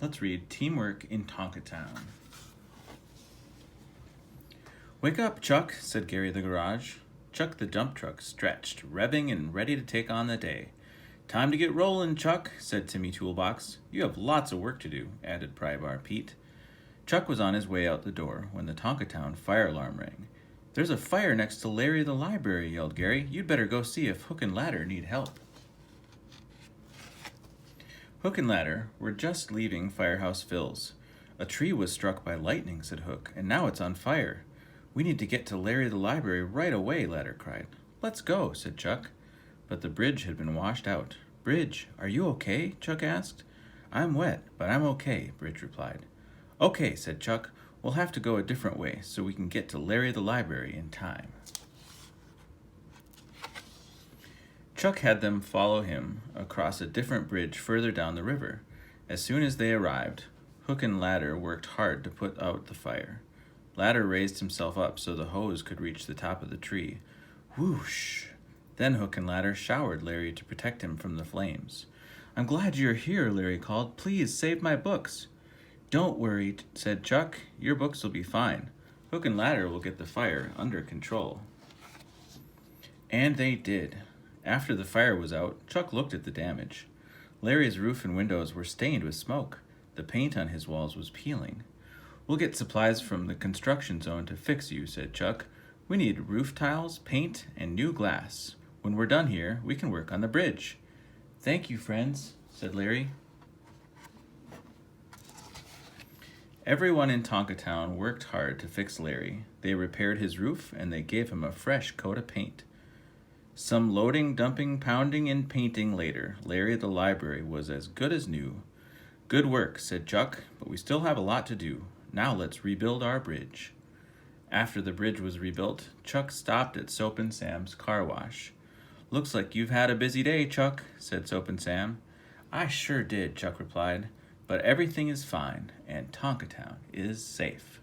Let's read Teamwork in Tonka Town. Wake up, Chuck, said Gary the garage. Chuck the dump truck stretched, revving and ready to take on the day. Time to get rolling, Chuck, said Timmy Toolbox. You have lots of work to do, added Prybar Pete. Chuck was on his way out the door when the Tonka Town fire alarm rang. There's a fire next to Larry the library, yelled Gary. You'd better go see if Hook and Ladder need help. Hook and Ladder were just leaving Firehouse Phil's. A tree was struck by lightning, said Hook, and now it's on fire. We need to get to Larry the library right away, Ladder cried. Let's go, said Chuck. But the bridge had been washed out. Bridge, are you okay? Chuck asked. I'm wet, but I'm okay, Bridge replied. Okay, said Chuck. We'll have to go a different way so we can get to Larry the library in time. Chuck had them follow him across a different bridge further down the river. As soon as they arrived, Hook and Ladder worked hard to put out the fire. Ladder raised himself up so the hose could reach the top of the tree. Whoosh! Then Hook and Ladder showered Larry to protect him from the flames. I'm glad you're here, Larry called. Please save my books. Don't worry, said Chuck. Your books will be fine. Hook and Ladder will get the fire under control. And they did. After the fire was out, Chuck looked at the damage. Larry's roof and windows were stained with smoke. The paint on his walls was peeling. We'll get supplies from the construction zone to fix you, said Chuck. We need roof tiles, paint, and new glass. When we're done here, we can work on the bridge. Thank you, friends, said Larry. Everyone in Tonka Town worked hard to fix Larry. They repaired his roof, and they gave him a fresh coat of paint. Some loading, dumping, pounding, and painting later, Larry the library was as good as new. Good work, said Chuck, but we still have a lot to do. Now let's rebuild our bridge. After the bridge was rebuilt, Chuck stopped at Soap and Sam's car wash. Looks like you've had a busy day, Chuck, said Soap and Sam. I sure did, Chuck replied, but everything is fine, and Tonka Town is safe.